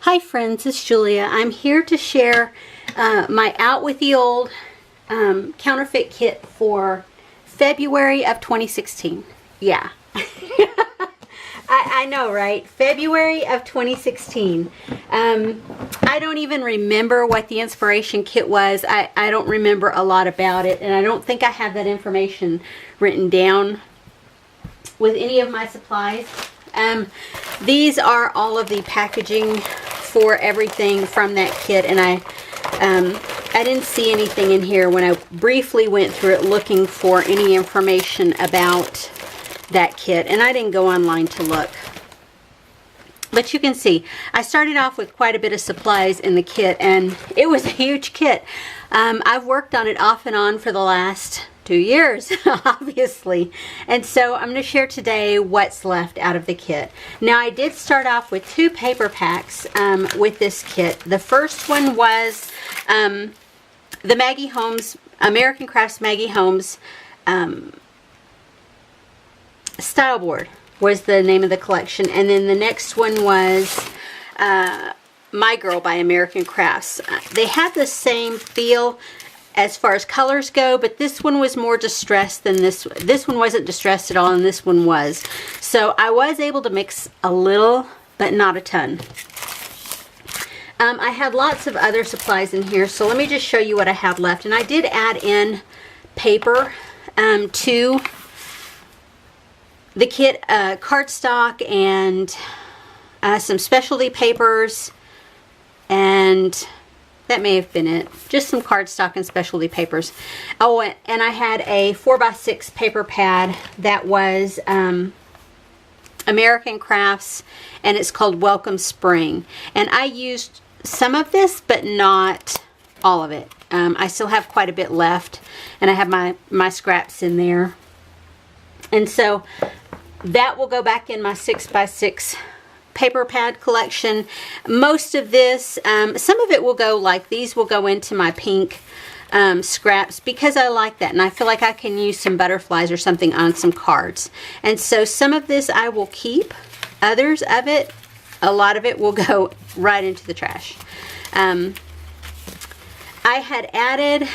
Hi friends, it's Julia. I'm here to share my Out with the Old counterfeit kit for February of 2016. Yeah. I know, right? February of 2016. I don't even remember what the inspiration kit was. I don't remember a lot about it, and I don't think I have that information written down with any of my supplies. These are all of the packaging for everything from that kit, and I didn't see anything in here when I briefly went through it looking for any information about that kit, and I didn't go online to look. But you can see I started off with quite a bit of supplies in the kit, and it was a huge kit. I've worked on it off and on for the last 2 years, obviously, and so I'm going to share today what's left out of the kit. Now, I did start off with 2 paper packs with this kit. The first one was the Maggie Holmes, American Crafts Maggie Holmes Style Board was the name of the collection, and then the next one was My Girl by American Crafts. They had the same feel as far as colors go, but this one was more distressed than this. This one wasn't distressed at all, and this one was. So I was able to mix a little, but not a ton. I had lots of other supplies in here, so let me just show you what I have left. And I did add in paper to the kit, cardstock and some specialty papers, and that may have been it. Just some cardstock and specialty papers. Oh, and I had a 4x6 paper pad that was American Crafts, and it's called Welcome Spring. And I used some of this, but not all of it. I still have quite a bit left, and I have my scraps in there. And so that will go back in my 6x6 paper pad collection. Most of this, some of it will go, like these will go into my pink scraps, because I like that, and I feel like I can use some butterflies or something on some cards. And so some of this I will keep. Others of it, a lot of it will go right into the trash. I had added,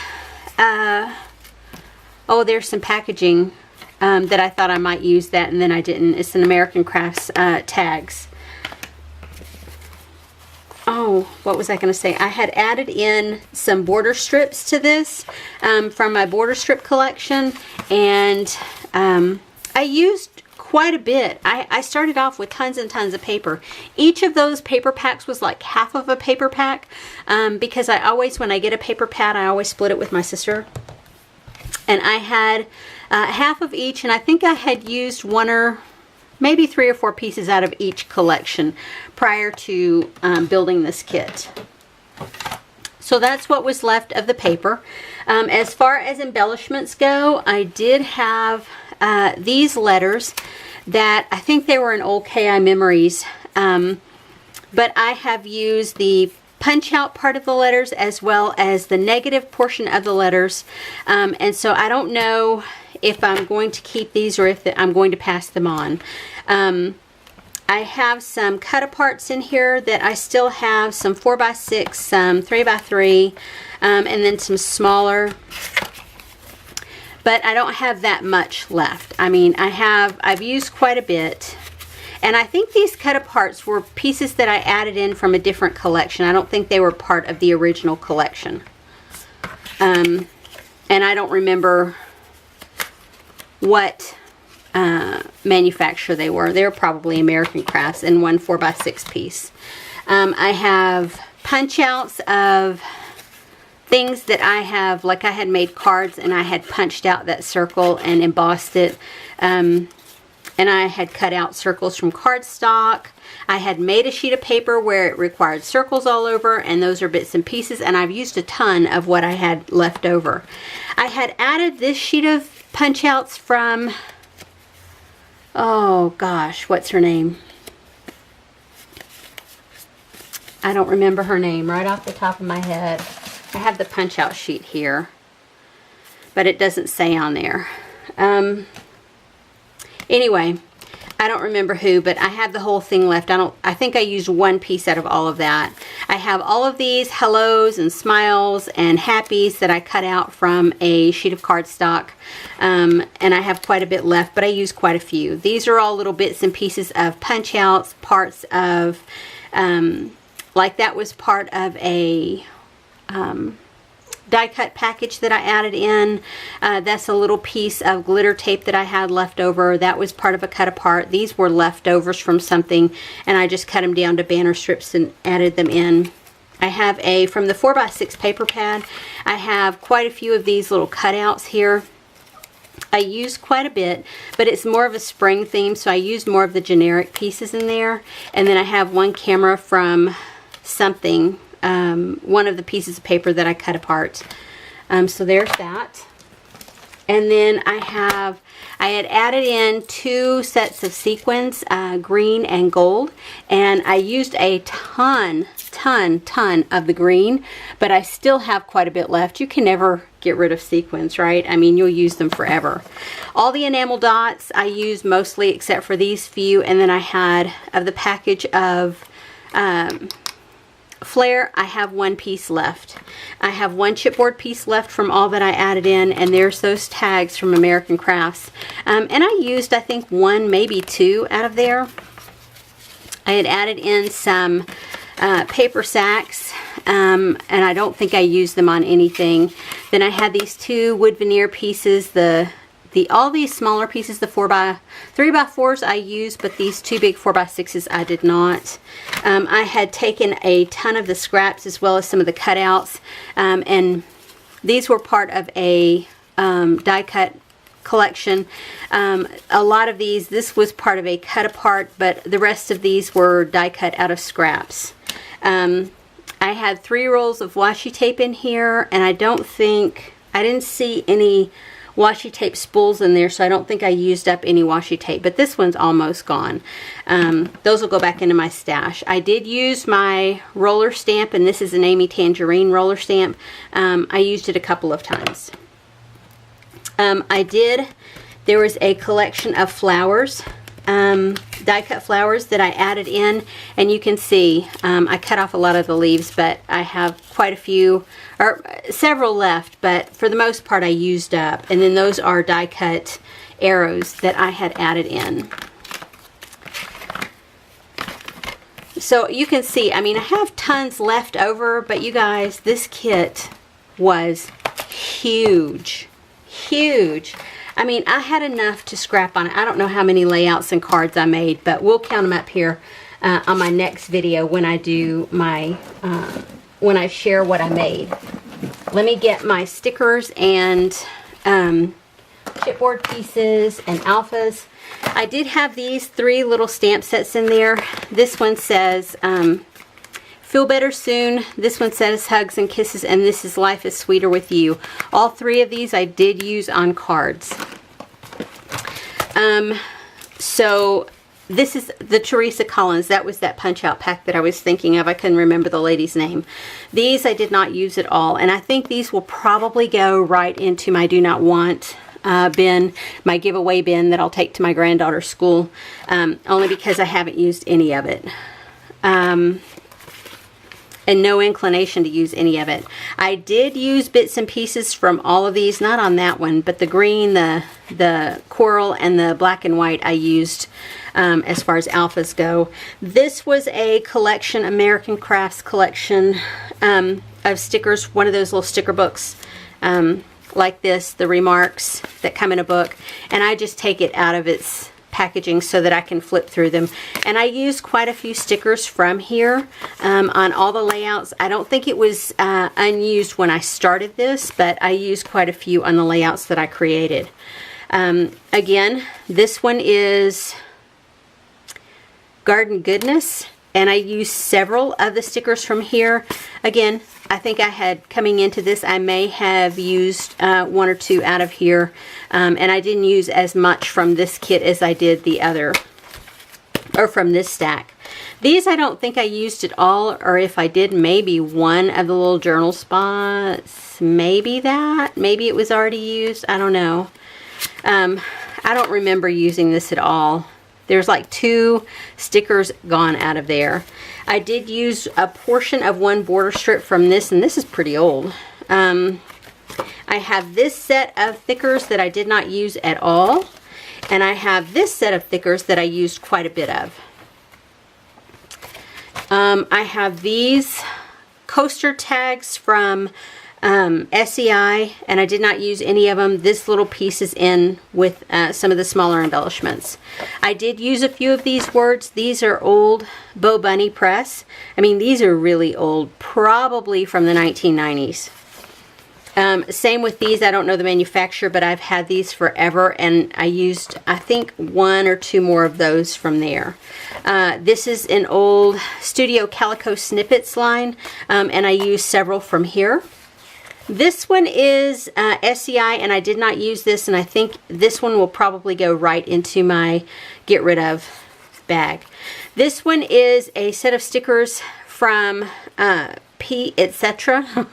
oh, there's some packaging that I thought I might use that, and then I didn't. It's an American Crafts tags. Oh, what was I going to say? I had added in some border strips to this from my border strip collection, and I used quite a bit. I started off with tons and tons of paper. Each of those paper packs was like half of a paper pack, because I always, when I get a paper pad, I always split it with my sister. And I had half of each, and I think I had used 1 or maybe 3 or 4 pieces out of each collection prior to building this kit. So that's what was left of the paper. As far as embellishments go, I did have these letters that I think they were in old KI Memories, but I have used the punch out part of the letters as well as the negative portion of the letters, and so I don't know if I'm going to keep these or if I'm going to pass them on. I have some cut aparts in here that I still have, some 4x6, some 3x3, and then some smaller, but I don't have that much left. I mean, I've used quite a bit. And I think these cut aparts were pieces that I added in from a different collection. I don't think they were part of the original collection. And I don't remember what manufacturer they were. They were probably American Crafts, in one 4x6 piece. I have punch outs of things that I have, like I had made cards and I had punched out that circle and embossed it. And I had cut out circles from cardstock. I had made a sheet of paper where it required circles all over, and those are bits and pieces, and I've used a ton of what I had left over. I had added this sheet of punch outs from, oh gosh, what's her name? I don't remember her name right off the top of my head. I have the punch out sheet here, but it doesn't say on there. Anyway, I don't remember who, but I have the whole thing left. I think I used one piece out of all of that. I have all of these hellos and smiles and happies that I cut out from a sheet of cardstock. And I have quite a bit left, but I used quite a few. These are all little bits and pieces of punch outs, parts of, like that was part of a die cut package that I added in. That's a little piece of glitter tape that I had left over. That was part of a cut apart. These were leftovers from something, and I just cut them down to banner strips and added them in. I have from the 4x6 paper pad, I have quite a few of these little cutouts here. I used quite a bit, but it's more of a spring theme, so I used more of the generic pieces in there. And then I have one camera from something, one of the pieces of paper that I cut apart. So there's that. And then I had added in 2 sets of sequins, green and gold, and I used a ton of the green, but I still have quite a bit left. You can never get rid of sequins, right? I mean, you'll use them forever. All the enamel dots I used mostly, except for these few, and then I had of the package of Flair, I have one piece left. I have one chipboard piece left from all that I added in, and there's those tags from American Crafts. And I used, I think, 1, maybe 2 out of there. I had added in some paper sacks, and I don't think I used them on anything. Then I had these 2 wood veneer pieces, all these smaller pieces, the 3x4s I used, but these 2 big 4x6s I did not. I had taken a ton of the scraps as well as some of the cutouts, and these were part of a die cut collection. A lot of these, this was part of a cut apart, but the rest of these were die cut out of scraps. I had 3 rolls of washi tape in here, and I didn't see any washi tape spools in there, so I don't think I used up any washi tape, but this one's almost gone. Those will go back into my stash. I did use my roller stamp, and this is an Amy Tangerine roller stamp. I used it a couple of times. There was a collection of flowers, die cut flowers that I added in, and you can see I cut off a lot of the leaves, but I have quite a few, or several left, but for the most part I used up. And then those are die cut arrows that I had added in. So you can see, I mean, I have tons left over, but you guys, this kit was huge. I mean, I had enough to scrap on it. I don't know how many layouts and cards I made, but we'll count them up here on my next video when I do my, when I share what I made. Let me get my stickers and chipboard pieces and alphas. I did have these 3 little stamp sets in there. This one says, Feel Better Soon. This one says Hugs and Kisses, and this is Life is Sweeter with You. All 3 of these I did use on cards. So this is the Teresa Collins. That was that punch out pack that I was thinking of. I couldn't remember the lady's name. These I did not use at all, and I think these will probably go right into my Do Not Want bin, my giveaway bin that I'll take to my granddaughter's school, only because I haven't used any of it. And no inclination to use any of it. I did use bits and pieces from all of these, not on that one, but the green, the coral, and the black and white I used as far as alphas go. This was a collection, American Crafts collection of stickers, one of those little sticker books like this, the remarks that come in a book, and I just take it out of its packaging so that I can flip through them. And I used quite a few stickers from here on all the layouts. I don't think it was unused when I started this, but I used quite a few on the layouts that I created. Again, this one is Garden Goodness, and I used several of the stickers from here. Again, I think I had, coming into this, I may have used 1 or 2 out of here, and I didn't use as much from this kit as I did the other, or from this stack. These I don't think I used at all, or if I did, maybe 1 of the little journal spots, maybe that, maybe it was already used, I don't know. I don't remember using this at all. There's like 2 stickers gone out of there. I did use a portion of one border strip from this, and this is pretty old. I have this set of thickers that I did not use at all, and I have this set of thickers that I used quite a bit of. I have these coaster tags from SEI, and I did not use any of them. This little piece is in with some of the smaller embellishments. I did use a few of these words. These are old Bo Bunny press. I mean, these are really old, probably from the 1990s. Same with these. I don't know the manufacturer, but I've had these forever, and I used, I think, 1 or 2 more of those from there. This is an old Studio Calico Snippets line, and I used several from here. This one is SEI, and I did not use this, and I think this one will probably go right into my get rid of bag. This one is a set of stickers from etc.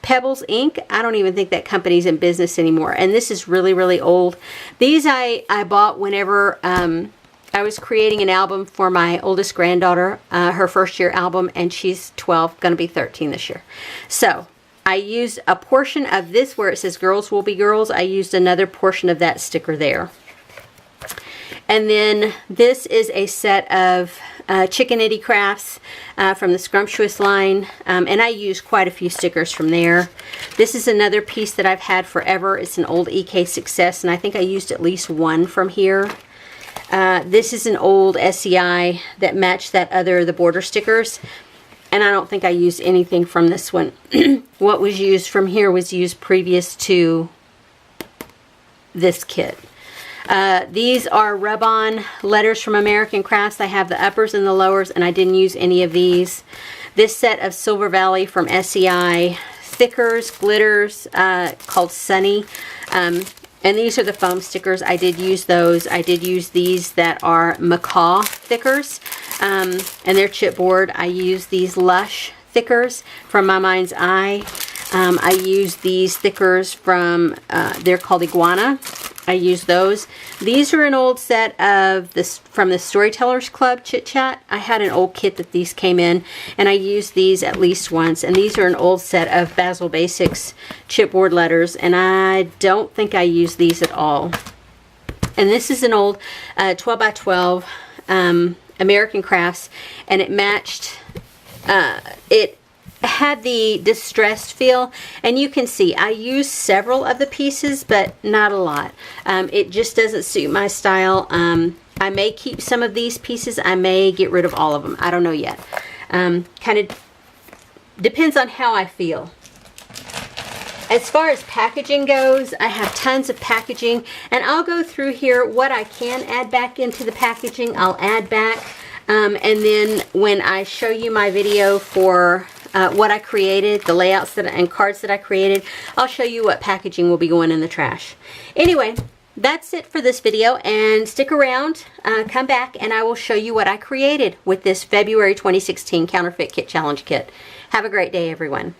Pebbles Ink. I don't even think that company's in business anymore, and this is really, really old. These I bought whenever I was creating an album for my oldest granddaughter, her first year album, and she's 12, gonna be 13 this year. So I used a portion of this where it says girls will be girls. I used another portion of that sticker there. And then this is a set of Chicken Itty Crafts from the Scrumptious line, and I used quite a few stickers from there. This is another piece that I've had forever. It's an old EK Success, and I think I used at least 1 from here. This is an old SEI that matched that other, the border stickers, and I don't think I used anything from this one. What was used from here was used previous to this kit. These are rub-on letters from American Crafts. I have the uppers and the lowers, and I didn't use any of these. This set of Silver Valley from SEI thickers, glitters, called Sunny. And these are the foam stickers. I did use those. I did use these that are Macaw thickers, and they're chipboard. I use these Lush thickers from My Mind's Eye. I use these thickers from, they're called Iguana. I use those. These are an old set of this from the Storytellers Club Chit Chat. I had an old kit that these came in, and I used these at least once. And these are an old set of Basil Basics chipboard letters, and I don't think I used these at all. And this is an old 12 by 12 American Crafts, and it matched. It had the distressed feel, and you can see I used several of the pieces, but not a lot. It just doesn't suit my style. I may keep some of these pieces. I may get rid of all of them. I don't know yet. Kind of depends on how I feel. As far as packaging goes, I have tons of packaging, and I'll go through here what I can add back into the packaging. I'll add back, and then when I show you my video for what I created, the layouts and cards that I created, I'll show you what packaging will be going in the trash. Anyway, that's it for this video, and stick around, come back, and I will show you what I created with this February 2016 Counterfeit Kit Challenge Kit. Have a great day, everyone.